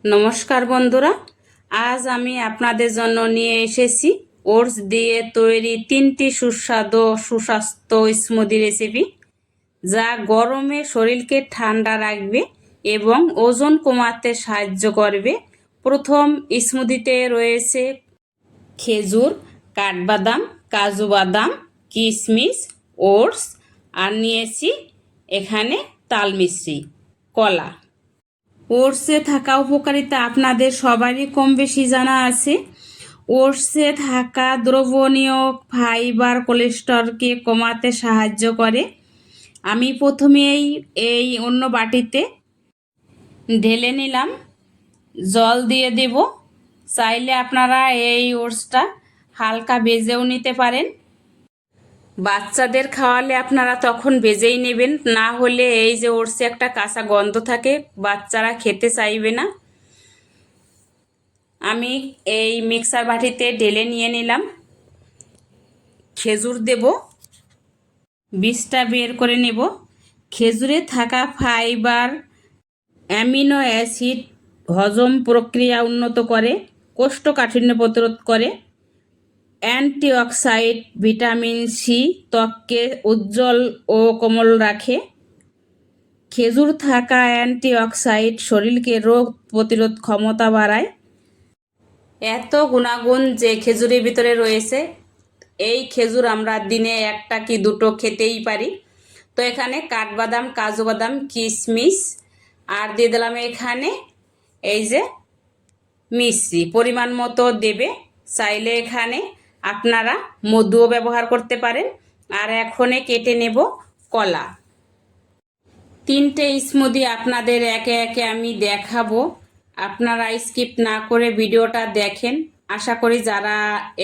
নমস্কার বন্ধুরা, আজ আমি আপনাদের জন্য নিয়ে এসেছি ওটস দিয়ে তৈরি 3টি সুস্বাদু সুস্বাস্থ্য স্মুদি রেসিপি, যা গরমে শরীরকে ঠান্ডা রাখবে এবং ওজন কমাতে সাহায্য করবে। প্রথম স্মুদিতে রয়েছে খেজুর, কাঠবাদাম, কাজু বাদাম, কিশমিশ, ওটস আর নিয়েছি এখানে তাল মিশ্রি, কলা। ওটসে থাকা উপকারিতা আপনাদের সবারই কম বেশি জানা আছে। ওটসে থাকা দ্রবণীয় ফাইবার কোলেস্টেরলকে কমাতে সাহায্য করে। আমি প্রথমেই এই অন্য বাটিতে ঢেলে নিলাম, জল দিয়ে দেব। চাইলে আপনারা এই ওটসটা হালকা ভেজেও নিতে পারেন। বাচ্চাদের খাওয়ালে আপনারা তখন ভেজেই নেবেন, না হলে এই যে ওটসে একটা কাঁচা গন্ধ থাকে, বাচ্চারা খেতে চাইবে না। আমি এই মিক্সার বাটিতে ঢেলে নিয়ে নিলাম। খেজুর দেব, বীজটা বের করে নেব। খেজুরে থাকা ফাইবার অ্যামিনো অ্যাসিড হজম প্রক্রিয়া উন্নত করে, কোষ্ঠকাঠিন্য প্রতিরোধ করে, অ্যান্টিঅক্সিডেন্ট ভিটামিন সি ত্বককে উজ্জ্বল ও কোমল রাখে। খেজুর থাকা অ্যান্টিঅক্সিডেন্ট শরীরকে রোগ প্রতিরোধ ক্ষমতা বাড়ায়। এত গুণাগুণ যে খেজুরের ভিতরে রয়েছে, এই খেজুর আমরা দিনে একটা কি দুটো খেতেই পারি। তো এখানে কাঠবাদাম, কাজু বাদাম, কিশমিশ আর দিয়ে দিলাম এখানে এই যে মিশ্রি, পরিমাণ মতো দেবে। চাইলে এখানে আপনারা মধুও ব্যবহার করতে পারেন। আর এখনে কেটে নেব কলা। 3টে স্মুদি আপনাদের একে একে আমি দেখাবো, আপনারা স্কিপ না করে ভিডিওটা দেখেন। আশা করি যারা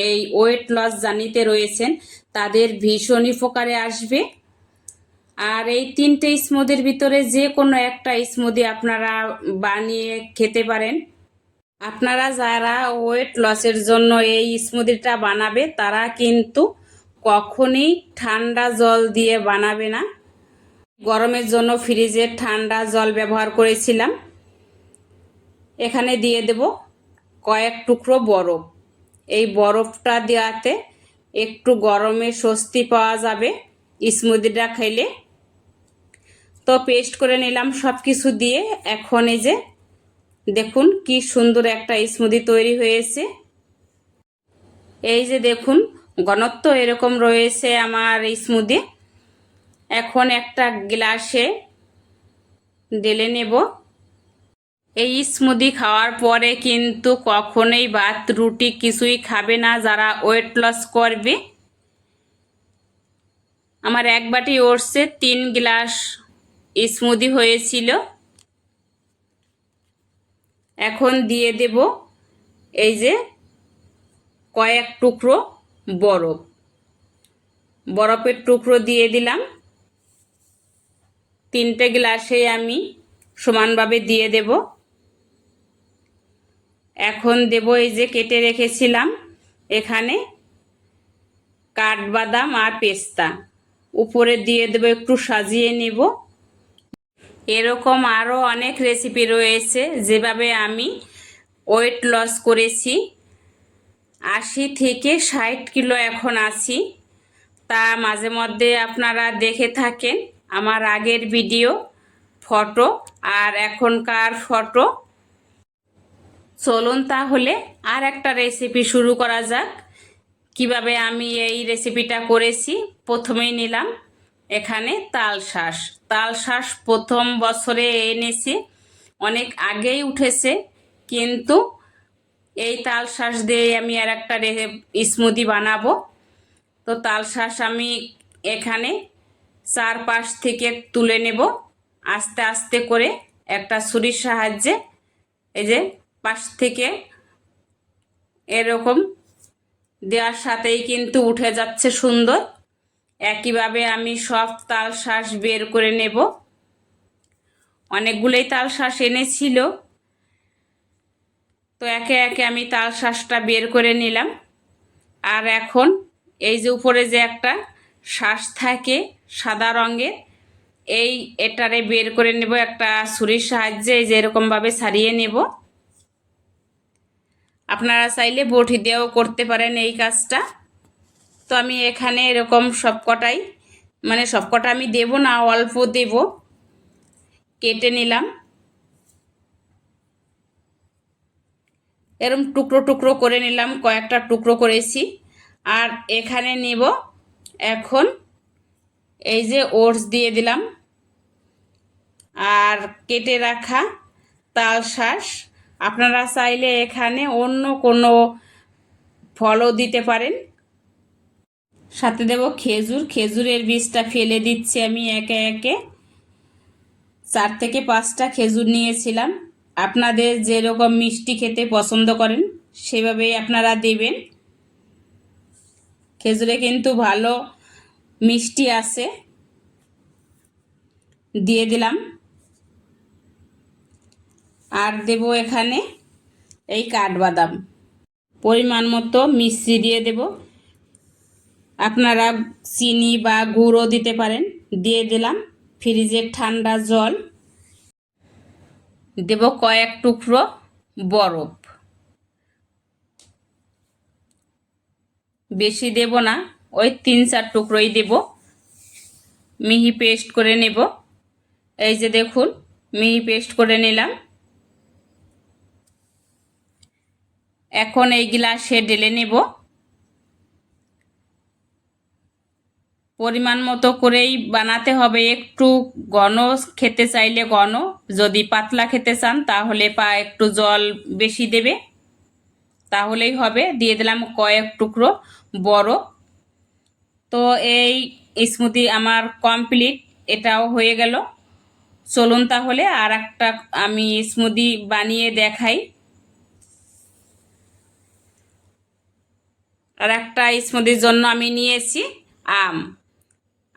এই ওয়েট লস জার্নিতে রয়েছেন তাদের ভীষণ উপকারে আসবে। আর এই 3টে স্মুদির ভিতরে যে কোনো একটা স্মুদি আপনারা বানিয়ে খেতে পারেন। আপনারা যারা ওয়েট লসের জন্য এই স্মুদিটা বানাবে তারা কিন্তু কখনোই ঠান্ডা জল দিয়ে বানাবে না। গরমের জন্য ফ্রিজে ঠান্ডা জল ব্যবহার করেছিলাম। এখানে দিয়ে দেব কয়েক টুকরো বরফ। এই বরফটা দেওয়াতে একটু গরমে স্বস্তি পাওয়া যাবে স্মুদিটা খেলে। তো পেস্ট করে নিলাম সব কিছু দিয়ে। এখন এই যে দেখুন কি সুন্দর একটা স্মুদি তৈরি হয়েছে। এই যে দেখুন ঘনত্ব এরকম রয়েছে আমার স্মুদি। এখন একটা গ্লাসে ঢেলে নেব। এই স্মুদি খাওয়ার পরে কিন্তু কখনোই ভাত রুটি কিছুই খাবে না যারা ওয়েট লস করবে। আমার এক বাটি ওটসে 3 গ্লাস স্মুদি হয়েছিল। এখন দিয়ে দেব এই যে কয়েক টুকরো বরফ, বরফের টুকরো দিয়ে দিলাম। 3টে গ্লাসে আমি সমানভাবে দিয়ে দেব। এখন দেব এই যে কেটে রেখেছিলাম এখানে কাঠবাদাম আর পেস্তা, উপরে দিয়ে দেব, একটু সাজিয়ে নেব। এরকম আরও অনেক রেসিপি রয়েছে যেভাবে আমি ওয়েট লস করেছি। 80 থেকে 60 কিলো এখন আছি। তা মাঝে মধ্যে আপনারা দেখে থাকেন আমার আগের ভিডিও ফটো আর এখনকার ফটো। চলুন তাহলে আর একটা রেসিপি শুরু করা যাক। কিভাবে আমি এই রেসিপিটা করেছি, প্রথমেই নিলাম এখানে তাল শাঁস। তাল শাঁস প্রথম বছরে এনেছি, অনেক আগেই উঠেছে, কিন্তু এই তাল শাঁস দিয়ে আমি আর একটা স্মুদি বানাবো। তো তাল শাঁস আমি এখানে চারপাশ থেকে তুলে নেব আস্তে আস্তে করে একটা ছুরির সাহায্যে। এই যে পাশ থেকে এরকম দেওয়ার সাথেই কিন্তু উঠে যাচ্ছে সুন্দর। একইভাবে আমি সব তাল শাঁস বের করে নেব। অনেকগুলোই তাল শাঁস এনেছিল, তো একে একে আমি তাল শাঁসটা বের করে নিলাম। আর এখন এই যে উপরে যে একটা শাঁস থাকে সাদা রঙের, এটারে বের করে নেব একটা ছুরির সাহায্যে। এই যে এরকমভাবে ছাড়িয়ে নেব। আপনারা চাইলে বটি দিয়েও করতে পারেন এই কাজটা। তো আমি এখানে এরকম সবকটাই, মানে সবকটা আমি দেব না, অল্প দেব, কেটে নিলাম। এরকম টুকরো টুকরো করে নিলাম, কয়েকটা টুকরো করেছি। আর এখানে নেব এখন এই যে ওটস দিয়ে দিলাম, আর কেটে রাখা তালশাঁস। আপনারা চাইলে এখানে অন্য কোনো ফলও দিতে পারেন। সাথে দেব খেজুর, খেজুরের বীজটা ফেলে দিচ্ছি আমি একে একে। 4 থেকে 5টা খেজুর নিয়েছিলাম। আপনাদের যেরকম মিষ্টি খেতে পছন্দ করেন সেভাবেই আপনারা দেবেন। খেজুরে কিন্তু ভালো মিষ্টি আছে। দিয়ে দিলাম। আর দেব এখানে এই কাঠবাদাম, পরিমাণ মতো মিষ্টি দিয়ে দেব। আপনারা চিনি বা গুড়ও দিতে পারেন। দিয়ে দিলাম ফ্রিজের ঠান্ডা জল। দেব কয়েক টুকরো বরফ, বেশি দেব না, ওই 3-4 টুকরোই দেব। মিহি পেস্ট করে নেব। এই যে দেখুন, মিহি পেস্ট করে নিলাম। এখন এই গ্লাসে ঢেলে নেব। পরিমাণ মতো করেই বানাতে হবে। একটু ঘন খেতে চাইলে ঘন, যদি পাতলা খেতে চান তাহলে একটু জল বেশি দেবে, তাহলেই হবে। দিয়ে দিলাম কয়েক টুকরো বরফ। তো এই স্মুদি আমার কমপ্লিট, এটাও হয়ে গেল। চলুন তাহলে আর একটা আমি স্মুদি বানিয়ে দেখাই। আর একটা স্মুদির জন্য আমি নিয়েছি আম,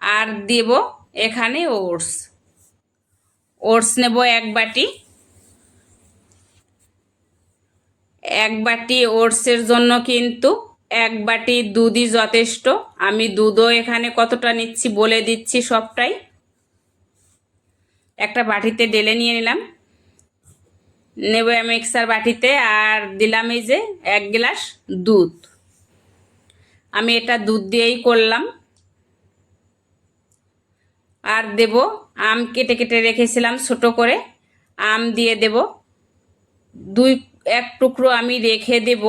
আর দেব এখানে ওটস। ওটস নেব 1 বাটি। 1 বাটি ওটসের জন্য কিন্তু 1 বাটি দুধই যথেষ্ট। আমি দুধও এখানে কতটা নিচ্ছি বলে দিচ্ছি সবটাই। একটা বাটিতে ঢেলে নিয়ে নিলাম, নেব মিক্সার বাটিতে। আর দিলাম এই যে 1 গ্লাস দুধ। আমি এটা দুধ দিয়েই করলাম। আর দেব আম, কেটে কেটে রেখেছিলাম ছোট করে, আম দিয়ে দেব। 1 টুকরো আমি রেখে দেব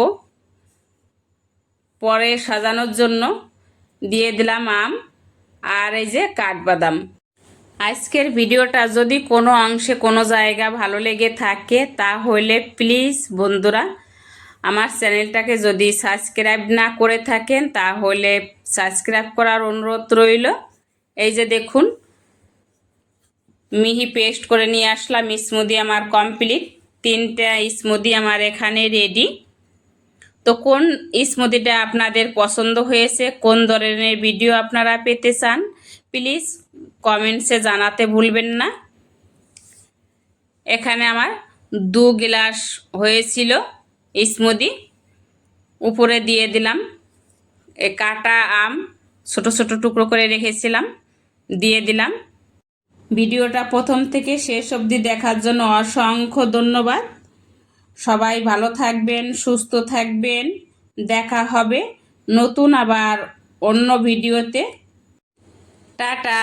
পরে সাজানোর জন্য। দিয়ে দিলাম আম। আর এই যে কাঠবাদাম। আজকের ভিডিওটা যদি কোনো অংশে কোনো জায়গা ভালো লেগে থাকে তাহলে প্লিজ বন্ধুরা আমার চ্যানেলটাকে যদি সাবস্ক্রাইব না করে থাকেন তাহলে সাবস্ক্রাইব করার অনুরোধ রইল। এই যে দেখুন, মিহি পেস্ট করে নিয়ে আসলাম। স্মুদি আমার কমপ্লিট। 3টা স্মুদি আমার এখানে রেডি। তো কোন স্মুদিটা আপনাদের পছন্দ হয়েছে, কোন ধরনের ভিডিও আপনারা পেতে চান, প্লিজ কমেন্টসে জানাতে ভুলবেন না। এখানে আমার 2 গ্লাস হয়েছিল স্মুদি। উপরে দিয়ে দিলাম কাটা আম, ছোট ছোট টুকরো করে রেখেছিলাম, দিয়ে দিলাম। ভিডিওটা প্রথম থেকে শেষ অবধি দেখার জন্য অসংখ্য ধন্যবাদ। সবাই ভালো থাকবেন, সুস্থ থাকবেন। দেখা হবে নতুন আবার অন্য ভিডিওতে। টাটা।